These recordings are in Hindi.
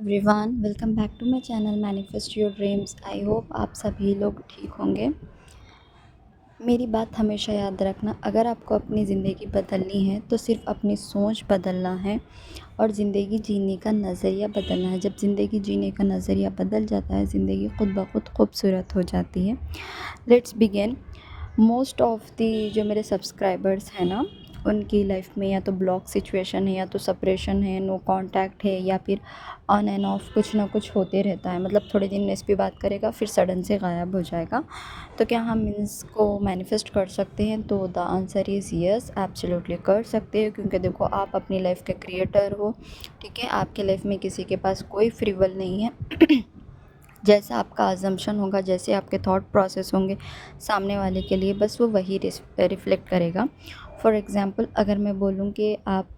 Everyone welcome back to my channel manifest your dreams. I hope आप सभी लोग ठीक होंगे। मेरी बात हमेशा याद रखना, अगर आपको अपनी ज़िंदगी बदलनी है तो सिर्फ अपनी सोच बदलना है और ज़िंदगी जीने का नज़रिया बदलना है। जब ज़िंदगी जीने का नज़रिया बदल जाता है, ज़िंदगी खुद ब खुद खूबसूरत हो जाती है। Let's begin. Most of the जो मेरे सब्सक्राइबर्स हैं ना, उनकी लाइफ में या तो ब्लॉक सिचुएशन है, या तो सेपरेशन है, नो कांटेक्ट है, या फिर ऑन एंड ऑफ कुछ ना कुछ होते रहता है। मतलब थोड़े दिन इस पे बात करेगा, फिर सडन से गायब हो जाएगा। तो क्या हम इसको मैनिफेस्ट कर सकते हैं? तो the answer is yes, absolutely कर सकते हो। क्योंकि देखो, आप अपनी लाइफ के क्रिएटर हो, ठीक है। आपके लाइफ में किसी के पास कोई फ्री विल नहीं है। जैसा आपका अजम्पशन होगा, जैसे आपके थॉट प्रोसेस होंगे, सामने वाले के लिए बस वो वही रिफ्लेक्ट करेगा। फॉर एग्ज़ाम्पल, अगर मैं बोलूँ कि आप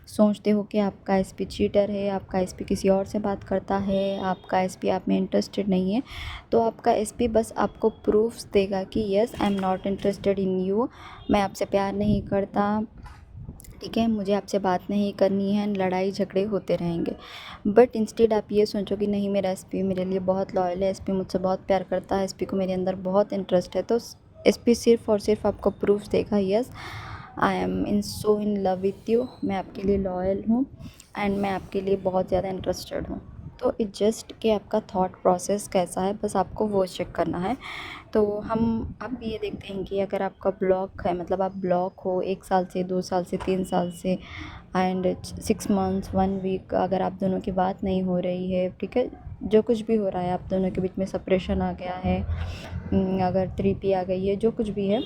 सोचते हो कि आपका एसपी चीटर है, आपका एसपी किसी और से बात करता है, आपका एसपी आप में इंटरेस्टेड नहीं है, तो आपका एसपी बस आपको प्रूफ्स देगा कि yes, I am not interested in you, मैं आपसे प्यार नहीं करता, ठीक है, मुझे आपसे बात नहीं करनी है, लड़ाई झगड़े होते रहेंगे। बट इंस्टेड आप ये सोचो कि नहीं, मेरा एसपी मेरे लिए बहुत लॉयल है, एसपी मुझसे बहुत प्यार करता है, एसपी को मेरे अंदर बहुत इंटरेस्ट है, तो एसपी सिर्फ और सिर्फ आपको प्रूफ देगा, yes, I am in love with you, मैं आपके लिए लॉयल हूँ एंड मैं आपके लिए बहुत ज़्यादा इंटरेस्टेड हूँ। तो इट जस्ट कि आपका थॉट प्रोसेस कैसा है, बस आपको वो चेक करना है। तो हम अब ये देखते हैं कि अगर आपका ब्लॉक है, मतलब आप ब्लॉक हो 1 साल से, 2 साल से, 3 साल से, एंड 6 मंथ्स, 1 वीक, अगर आप दोनों की बात नहीं हो रही है, ठीक है, जो कुछ भी हो रहा है, आप दोनों के बीच में सेपरेशन आ गया है, अगर 3P आ गई है, जो कुछ भी है,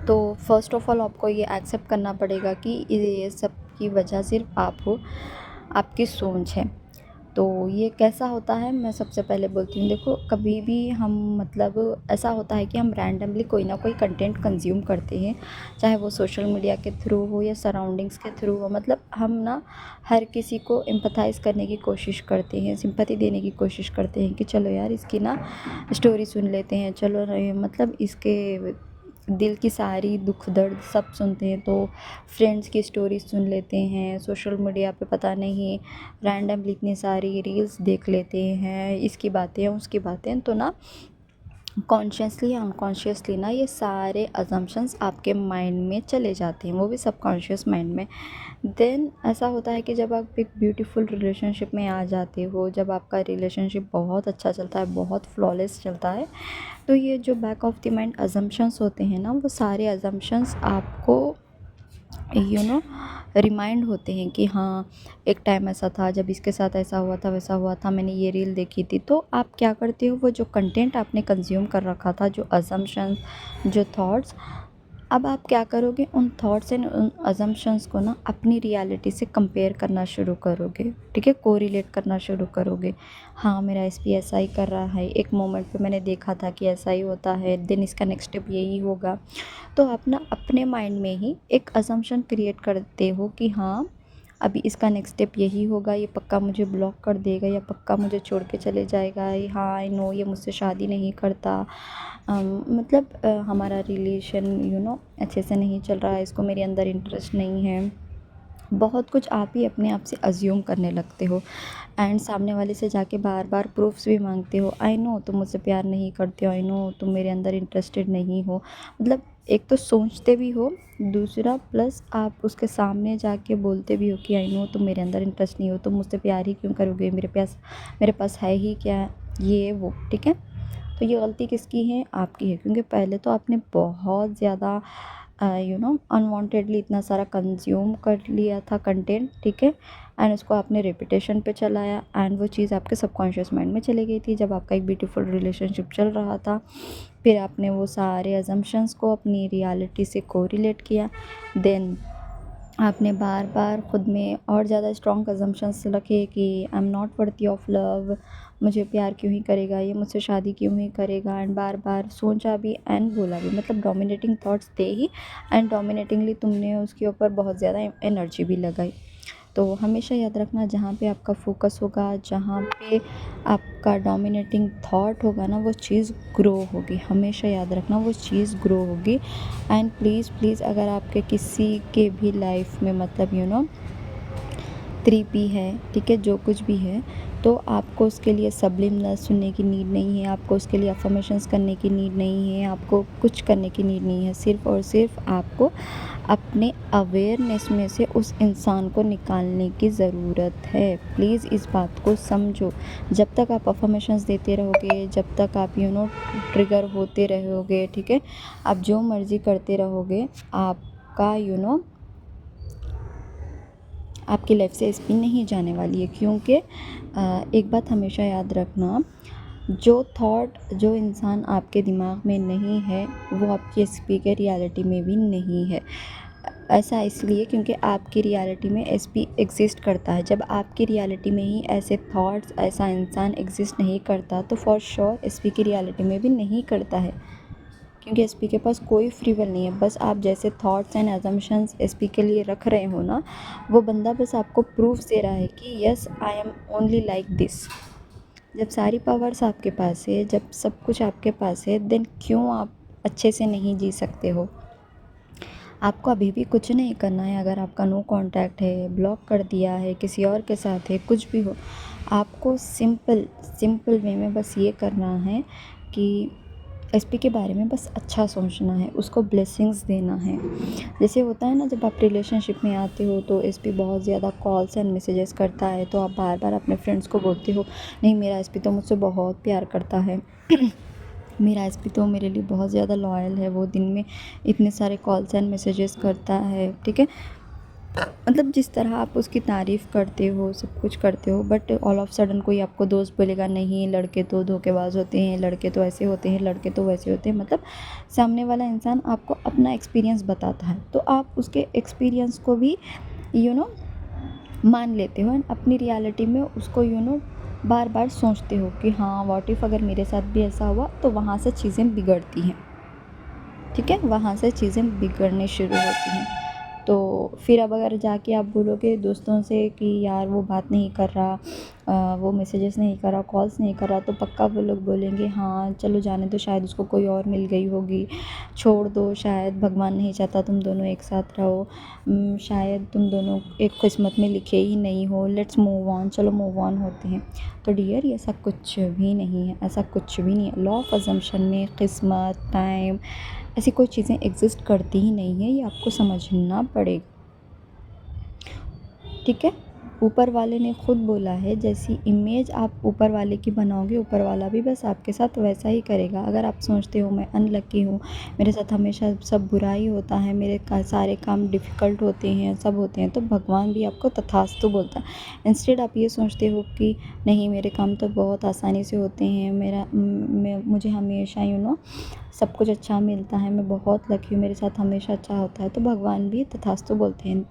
तो फ़र्स्ट ऑफ़ ऑल आपको ये एक्सेप्ट करना पड़ेगा कि ये सब की वजह सिर्फ आप हो, आपकी सोच है। तो ये कैसा होता है, मैं सबसे पहले बोलती हूँ, देखो, कभी भी हम, मतलब ऐसा होता है कि हम रैंडमली कोई ना कोई कंटेंट कंज्यूम करते हैं, चाहे वो सोशल मीडिया के थ्रू हो या सराउंडिंग्स के थ्रू हो। मतलब हम ना हर किसी को एम्पैथाइज़ करने की कोशिश करते हैं, सिंपैथी देने की कोशिश करते हैं कि चलो यार, इसकी ना स्टोरी सुन लेते हैं, चलो मतलब इसके दिल की सारी दुख दर्द सब सुनते हैं, तो फ्रेंड्स की स्टोरी सुन लेते हैं, सोशल मीडिया पे पता नहीं रैंडमली इतनी सारी रील्स देख लेते हैं, इसकी बातें उसकी बातें, तो ना कॉन्शियसली या अनकॉन्शियसली ना ये सारे अजम्पशंस आपके माइंड में चले जाते हैं, वो भी सबकॉन्शियस माइंड में। देन ऐसा होता है कि जब आप एक ब्यूटीफुल रिलेशनशिप में आ जाते हो, जब आपका रिलेशनशिप बहुत अच्छा चलता है, बहुत फ्लॉलेस चलता है, तो ये जो back of the mind assumptions होते हैं ना, वो सारे अजम्पशंस आपको रिमाइंड होते हैं कि हाँ, एक टाइम ऐसा था जब इसके साथ ऐसा हुआ था, वैसा हुआ था, मैंने ये रील देखी थी। तो आप क्या करते हो, वो जो कंटेंट आपने कंज्यूम कर रखा था, जो अजम्पशंस, जो थॉट्स, अब आप क्या करोगे, उन थॉट्स एंड उन अजम्पशंस को ना अपनी रियलिटी से कंपेयर करना शुरू करोगे, ठीक है, कोरिलेट करना शुरू करोगे। हाँ, मेरा एसपी ऐसा ही कर रहा है, एक मोमेंट पे मैंने देखा था कि ऐसा ही होता है, देन इसका नेक्स्ट स्टेप यही होगा। तो आप ना अपने माइंड में ही एक अजम्पशन क्रिएट करते हो कि हाँ, अभी इसका नेक्स्ट स्टेप यही होगा, ये पक्का मुझे ब्लॉक कर देगा, या पक्का मुझे छोड़ के चले जाएगा, हाँ आई नो, ये मुझसे शादी नहीं करता, मतलब हमारा रिलेशन अच्छे से नहीं चल रहा है, इसको मेरे अंदर इंटरेस्ट नहीं है। बहुत कुछ आप ही अपने आप से अज्यूम करने लगते हो, एंड सामने वाले से जाके बार बार प्रूफ्स भी मांगते हो, आई नो तुम मुझसे प्यार नहीं करते हो, आई नो तुम मेरे अंदर इंटरेस्टेड नहीं हो। मतलब एक तो सोचते भी हो, दूसरा प्लस आप उसके सामने जाके बोलते भी हो कि आई नो तुम मेरे अंदर इंटरेस्ट नहीं हो, तुम मुझसे प्यार ही क्यों करोगे, मेरे पास है ही क्या, ये वो, ठीक है। तो ये गलती किसकी है? आपकी है, क्योंकि पहले तो आपने बहुत ज़्यादा अनवांटेडली इतना सारा कंज्यूम कर लिया था कंटेंट, ठीक है, एंड उसको आपने रेपिटेशन पे चलाया, एंड वो चीज़ आपके सबकॉन्शियस माइंड में चली गई थी जब आपका एक ब्यूटीफुल रिलेशनशिप चल रहा था। फिर आपने वो सारे अजम्पशंस को अपनी रियलिटी से कोरिलेट किया, देन आपने बार बार खुद में और ज़्यादा स्ट्रॉन्ग अजम्पशंस रखे कि I am not worthy of love, मुझे प्यार क्यों ही करेगा ये, मुझसे शादी क्यों ही करेगा, एंड बार बार सोचा भी एंड बोला भी, मतलब डोमिनेटिंग थॉट्स थे ही, एंड डोमिनेटिंगली तुमने उसके ऊपर बहुत ज़्यादा एनर्जी भी लगाई। तो हमेशा याद रखना, जहाँ पे आपका फोकस होगा, जहाँ पे आपका डोमिनेटिंग थॉट होगा ना, वो चीज़ ग्रो होगी, हमेशा याद रखना वो चीज़ ग्रो होगी। एंड प्लीज़ प्लीज़, अगर आपके किसी के भी लाइफ में, मतलब 3P है, ठीक है, जो कुछ भी है, तो आपको उसके लिए सब्लिमिनल सुनने की नीड नहीं है, आपको उसके लिए अफर्मेशंस करने की नीड नहीं है, आपको कुछ करने की नीड नहीं है। सिर्फ़ और सिर्फ आपको अपने अवेयरनेस में से उस इंसान को निकालने की ज़रूरत है। प्लीज़ इस बात को समझो। जब तक आप अफर्मेशंस देते रहोगे, जब तक आप ट्रिगर होते रहोगे, ठीक है, आप जो मर्ज़ी करते रहोगे, आपका आपकी लाइफ से एसपी नहीं जाने वाली है। क्योंकि एक बात हमेशा याद रखना, जो थॉट जो इंसान आपके दिमाग में नहीं है वो आपकी एसपी के रियलिटी में भी नहीं है। ऐसा इसलिए क्योंकि आपकी रियलिटी में एसपी एग्जिस्ट करता है। जब आपकी रियलिटी में ही ऐसे थॉट्स, ऐसा इंसान एग्जिस्ट नहीं करता, तो फॉर श्योर एसपी की रियलिटी में भी नहीं करता है। क्योंकि एसपी के पास कोई फ्री विल नहीं है। बस आप जैसे थॉट्स एंड अजम्पशंस एसपी के लिए रख रहे हो ना, वो बंदा बस आपको प्रूफ दे रहा है कि yes I am only like this. जब सारी पावर्स आपके पास है, जब सब कुछ आपके पास है, देन क्यों आप अच्छे से नहीं जी सकते हो? आपको अभी भी कुछ नहीं करना है। अगर आपका नो कांटेक्ट है, ब्लॉक कर दिया है, किसी और के साथ है, कुछ भी हो, आपको सिंपल सिंपल वे में बस ये करना है कि एसपी के बारे में बस अच्छा सोचना है, उसको ब्लेसिंग्स देना है। जैसे होता है ना, जब आप रिलेशनशिप में आते हो तो एसपी बहुत ज़्यादा कॉल्स एंड मैसेजेस करता है, तो आप बार बार अपने फ्रेंड्स को बोलते हो, नहीं मेरा एसपी तो मुझसे बहुत प्यार करता है मेरा एसपी तो मेरे लिए बहुत ज़्यादा लॉयल है, वो दिन में इतने सारे कॉल्स एंड मैसेजेस करता है, ठीक है। मतलब जिस तरह आप उसकी तारीफ़ करते हो, सब कुछ करते हो, बट ऑल ऑफ सडन कोई आपको दोस्त बोलेगा नहीं लड़के तो धोखेबाज होते हैं, लड़के तो ऐसे होते हैं, लड़के तो वैसे होते हैं। मतलब सामने वाला इंसान आपको अपना एक्सपीरियंस बताता है, तो आप उसके एक्सपीरियंस को भी यू नो मान लेते हो एंड अपनी रियलिटी में उसको बार बार सोचते हो कि हाँ व्हाट इफ़ अगर मेरे साथ भी ऐसा हुआ, तो वहाँ से चीज़ें बिगड़ती हैं, ठीक है, वहाँ से चीज़ें बिगड़ने शुरू होती हैं। तो फिर अब अगर जाके आप बोलोगे दोस्तों से कि यार वो बात नहीं कर रहा, वो मैसेजेस नहीं कर रहा, कॉल्स नहीं कर रहा, तो पक्का वो लोग बोलेंगे हाँ चलो जाने दो, शायद उसको कोई और मिल गई होगी, छोड़ दो, शायद भगवान नहीं चाहता तुम दोनों एक साथ रहो, शायद तुम दोनों एक किस्मत में लिखे ही नहीं हो, लेट्स मूव ऑन, चलो मूव ऑन होते हैं। तो डियर ये ऐसा कुछ भी नहीं है, ऐसा कुछ भी नहीं है। लॉ ऑफ अजम्पशन में किस्मत, टाइम, ऐसी कोई चीज़ें एग्जिस्ट करती ही नहीं है, ये आपको समझना पड़ेगा, ठीक है। ऊपर वाले ने खुद बोला है, जैसी इमेज आप ऊपर वाले की बनाओगे, ऊपर वाला भी बस आपके साथ वैसा ही करेगा। अगर आप सोचते हो मैं अनलकी हूँ, मेरे साथ हमेशा सब बुरा ही होता है, मेरे सारे काम डिफ़िकल्ट होते हैं, सब होते हैं, तो भगवान भी आपको तथास्तु बोलता है। इंस्टेड आप ये सोचते हो कि नहीं मेरे काम तो बहुत आसानी से होते हैं, मुझे हमेशा सब कुछ अच्छा मिलता है, मैं बहुत लकी हूँ, मेरे साथ हमेशा अच्छा होता है, तो भगवान भी तथास्तु बोलते हैं।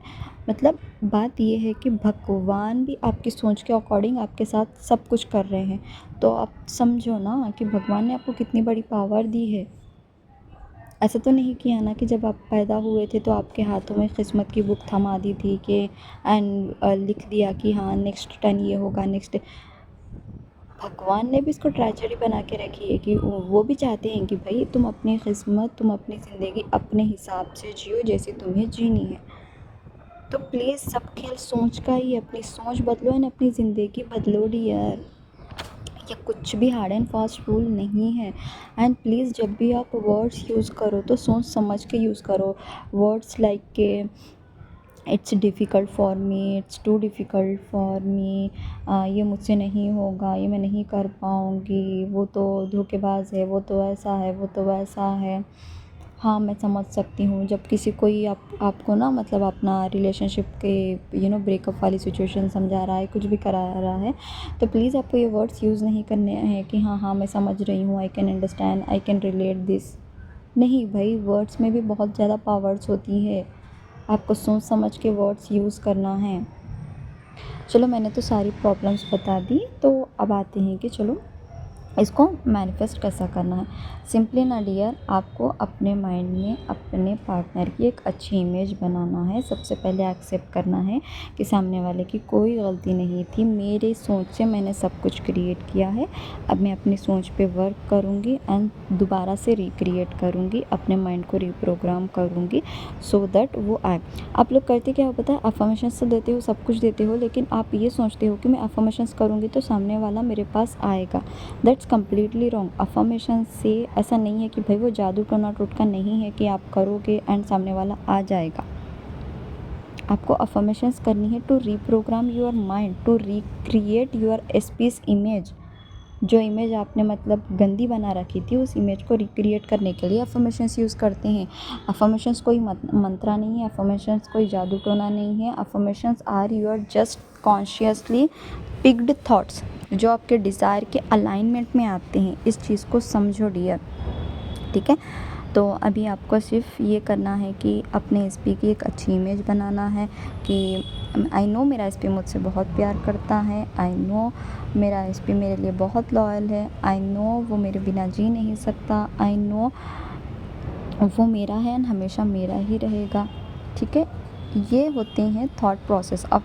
मतलब बात ये है कि भगवान भी आपकी सोच के अकॉर्डिंग आपके साथ सब कुछ कर रहे हैं। तो आप समझो ना कि भगवान ने आपको कितनी बड़ी पावर दी है। ऐसा तो नहीं किया ना कि जब आप पैदा हुए थे तो आपके हाथों में किस्मत की बुक थमा दी थी कि एंड लिख दिया कि हाँ नेक्स्ट 10 ये होगा, नेक्स्ट। भगवान ने भी इसको ट्रेजेडी बना के रखी है कि वो भी चाहते हैं कि भाई तुम अपनी किस्मत, तुम अपनी ज़िंदगी अपने हिसाब से जियो जैसे तुम्हें जीनी है। तो प्लीज़ सब खेल सोच का ही, अपनी सोच बदलो एंड अपनी ज़िंदगी बदलो डियर। ये कुछ भी हार्ड एंड फास्ट रूल नहीं है। एंड प्लीज़ जब भी आप वर्ड्स यूज़ करो तो सोच समझ के यूज़ करो। वर्ड्स लाइक के it's difficult for me, it's too difficult for me, ये मुझसे नहीं होगा, ये मैं नहीं कर पाऊँगी, वो तो धोखेबाज है, वो तो ऐसा है, वो तो वैसा है। हाँ मैं समझ सकती हूँ जब किसी कोई आपको ना मतलब अपना रिलेशनशिप के ब्रेकअप वाली सिचुएशन समझा रहा है, कुछ भी करा रहा है, तो प्लीज़ आपको ये वर्ड्स यूज़ नहीं करने हैं कि हाँ हाँ मैं समझ रही हूँ, I can understand, I can relate this. नहीं भाई, वर्ड्स में भी बहुत ज़्यादा पावर्स होती है, आपको सोच समझ के वर्ड्स यूज़ करना है। चलो मैंने तो सारी प्रॉब्लम्स बता दी, तो अब आते हैं कि चलो इसको मैनिफेस्ट कैसा करना है। सिंपली ना डियर, आपको अपने माइंड में अपने पार्टनर की एक अच्छी इमेज बनाना है। सबसे पहले एक्सेप्ट करना है कि सामने वाले की कोई गलती नहीं थी, मेरे सोच से मैंने सब कुछ क्रिएट किया है। अब मैं अपनी सोच पे वर्क करूँगी एंड दोबारा से रिक्रिएट करूँगी, अपने माइंड को रिप्रोग्राम करूँगी सो दैट वो आए। आप लोग करते क्या हो पता है, अफर्मेशंस तो देते हो, सब कुछ देते हो, लेकिन आप ये सोचते हो कि मैं अफर्मेशंस करूँगी तो सामने वाला मेरे पास आएगा। That's completely wrong. अफर्मेशन से ऐसा नहीं है कि भाई वो जादू टोना टोटका नहीं है कि आप करोगे एंड सामने वाला आ जाएगा। आपको अफर्मेशंस करनी है to reprogram your mind, to recreate your एस्पीस इमेज। जो इमेज आपने मतलब गंदी बना रखी थी, उस इमेज को रिक्रिएट करने के लिए अफर्मेशंस यूज़ करते हैं। अफर्मेशंस कोई मंत्रा नहीं है, अफर्मेशंस कोई जादू टोना नहीं है। Affirmations are your just consciously picked thoughts जो आपके डिज़ायर के अलाइनमेंट में आते हैं। इस चीज़ को समझो डियर, ठीक है। तो अभी आपको सिर्फ ये करना है कि अपने एसपी की एक अच्छी इमेज बनाना है कि आई नो मेरा एसपी मुझसे बहुत प्यार करता है, आई नो मेरा एसपी मेरे लिए बहुत लॉयल है, आई नो वो मेरे बिना जी नहीं सकता, आई नो वो मेरा है एंड हमेशा मेरा ही रहेगा, ठीक है। ये होते हैं थॉट प्रोसेस। अब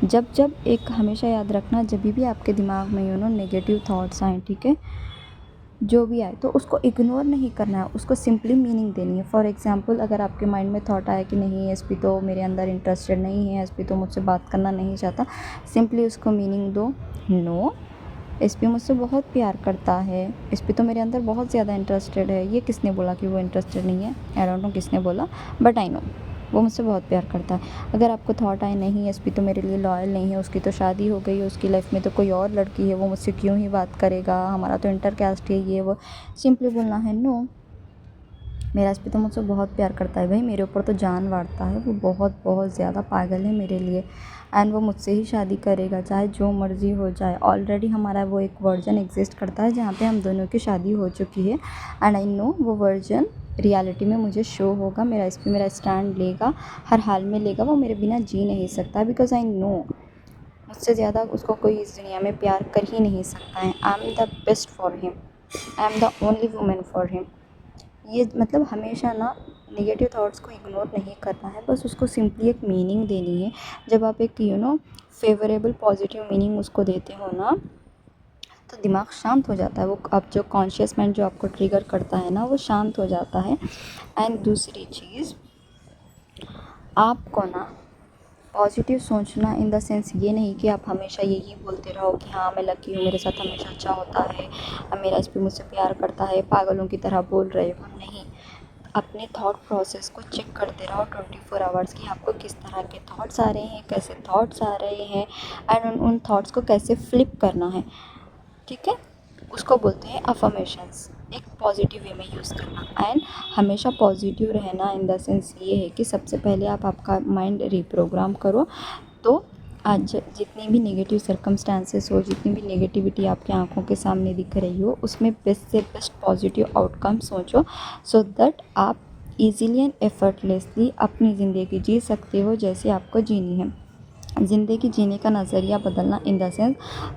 जब एक हमेशा याद रखना, जब भी आपके दिमाग में नेगेटिव थॉट्स आए, ठीक है, जो भी आए तो उसको इग्नोर नहीं करना है, उसको सिंपली मीनिंग देनी है। फॉर एग्जांपल, अगर आपके माइंड में थॉट आया कि नहीं एसपी तो मेरे अंदर इंटरेस्टेड नहीं है, एसपी तो मुझसे बात करना नहीं चाहता, सिंपली उसको मीनिंग दो, नो एसपी मुझसे बहुत प्यार करता है, एसपी तो मेरे अंदर बहुत ज़्यादा इंटरेस्टेड है। ये किसने बोला कि वो इंटरेस्टेड नहीं है, आई डोंट नो किसने बोला, बट आई नो वो मुझसे बहुत प्यार करता है। अगर आपको थॉट आए नहीं एसपी तो मेरे लिए लॉयल नहीं है, उसकी तो शादी हो गई है, उसकी लाइफ में तो कोई और लड़की है, वो मुझसे क्यों ही बात करेगा, हमारा तो इंटर कास्ट है, ये वो, सिंपली बोलना है नो मेरा एसपी तो मुझसे बहुत प्यार करता है, भाई मेरे ऊपर तो जान वारता है, वो बहुत बहुत ज़्यादा पागल है मेरे लिए एंड वो मुझसे ही शादी करेगा चाहे जो मर्ज़ी हो जाए। ऑलरेडी हमारा वो एक वर्जन एग्जिस्ट करता है जहाँ पे हम दोनों की शादी हो चुकी है एंड आई नो वो वर्जन रियलिटी में मुझे शो होगा। मेरा एसपी मेरा स्टैंड लेगा, हर हाल में लेगा, वो मेरे बिना जी नहीं सकता बिकॉज आई नो मुझसे ज़्यादा उसको कोई इस दुनिया में प्यार कर ही नहीं सकता है। I am the best for him, I am the only women for him. ये मतलब हमेशा ना नेगेटिव थॉट्स को इग्नोर नहीं करना है, बस उसको सिंपली एक मीनिंग देनी है। जब आप एक फेवरेबल पॉजिटिव मीनिंग उसको देते हो ना, तो दिमाग शांत हो जाता है। वो आप जो कॉन्शियस माइंड जो आपको ट्रिगर करता है ना, वो शांत हो जाता है। एंड दूसरी चीज़, आपको ना पॉजिटिव सोचना इन द सेंस ये नहीं कि आप हमेशा यही बोलते रहो कि हाँ मैं लकी हूँ, मेरे साथ हमेशा अच्छा होता है, अब मेरा एसपी मुझसे प्यार करता है, पागलों की तरह बोल रहे हो, नहीं। अपने थॉट प्रोसेस को चेक करते रहो 24 आवर्स की आपको किस तरह के थॉट्स आ रहे हैं, कैसे थॉट्स आ रहे हैं एंड उन थॉट्स को कैसे फ्लिप करना है, ठीक है। उसको बोलते हैं अफर्मेशंस, एक पॉजिटिव वे में यूज़ करना। एंड हमेशा पॉजिटिव रहना इन द सेंस ये है कि सबसे पहले आप आपका माइंड रिप्रोग्राम करो। तो आज जितनी भी नेगेटिव सर्कमस्टांसेस हो, जितनी भी नेगेटिविटी आपकी आंखों के सामने दिख रही हो, उसमें बेस्ट से बेस्ट पॉजिटिव आउटकम सोचो सो दैट आप इजीली एंड एफर्टलेसली अपनी ज़िंदगी जी सकते हो जैसे आपको जीनी है। ज़िंदगी जीने का नज़रिया बदलना इन द सेंस,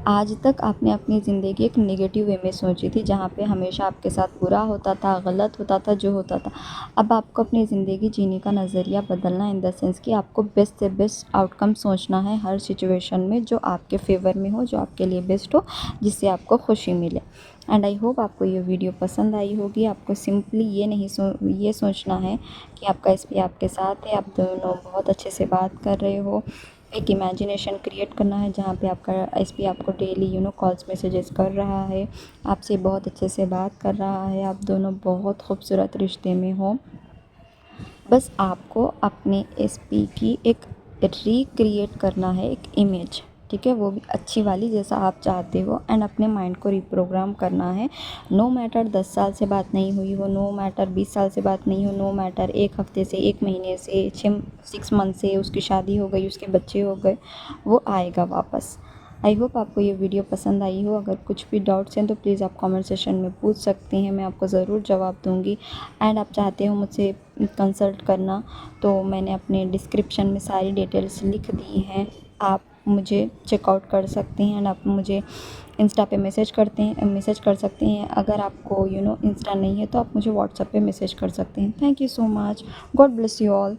आज तक आपने अपनी ज़िंदगी एक नेगेटिव वे में सोची थी जहाँ पे हमेशा आपके साथ बुरा होता था, गलत होता था, जो होता था। अब आपको अपनी ज़िंदगी जीने का नज़रिया बदलना इन द सेंस कि आपको बेस्ट से बेस्ट आउटकम सोचना है हर सिचुएशन में, जो आपके फेवर में हो, जो आपके लिए बेस्ट हो, जिससे आपको खुशी मिले। एंड आई होप आपको ये वीडियो पसंद आई होगी। आपको सिंपली ये नहीं ये सोचना है कि आपका एसपी आपके साथ है, आप दोनों बहुत अच्छे से बात कर रहे हो। एक इमेजिनेशन क्रिएट करना है जहाँ पे आपका एसपी आपको डेली कॉल्स मैसेजेस कर रहा है, आपसे बहुत अच्छे से बात कर रहा है, आप दोनों बहुत खूबसूरत रिश्ते में हो। बस आपको अपने एसपी की एक रिक्रिएट करना है, एक इमेज, ठीक है, वो भी अच्छी वाली जैसा आप चाहते हो एंड अपने माइंड को रिप्रोग्राम करना है। नो मैटर 10 साल से बात नहीं हुई हो, नो मैटर 20 साल से बात नहीं हो, नो मैटर 1 हफ्ते से, 1 महीने से, 6 मंथ से उसकी शादी हो गई, उसके बच्चे हो गए, वो आएगा वापस। आई होप आपको ये वीडियो पसंद आई हो। अगर कुछ भी डाउट्स हैं तो प्लीज़ आप कमेंट सेशन में पूछ सकते हैं, मैं आपको ज़रूर जवाब दूंगी। एंड आप चाहते हो मुझसे कंसल्ट करना तो मैंने अपने डिस्क्रिप्शन में सारी डिटेल्स लिख दी हैं, आप मुझे चेकआउट कर सकते हैं एंड आप मुझे इंस्टा पे मैसेज कर सकते हैं। अगर आपको इंस्टा नहीं है तो आप मुझे व्हाट्सएप पे मैसेज कर सकते हैं। Thank you so much. God bless you all.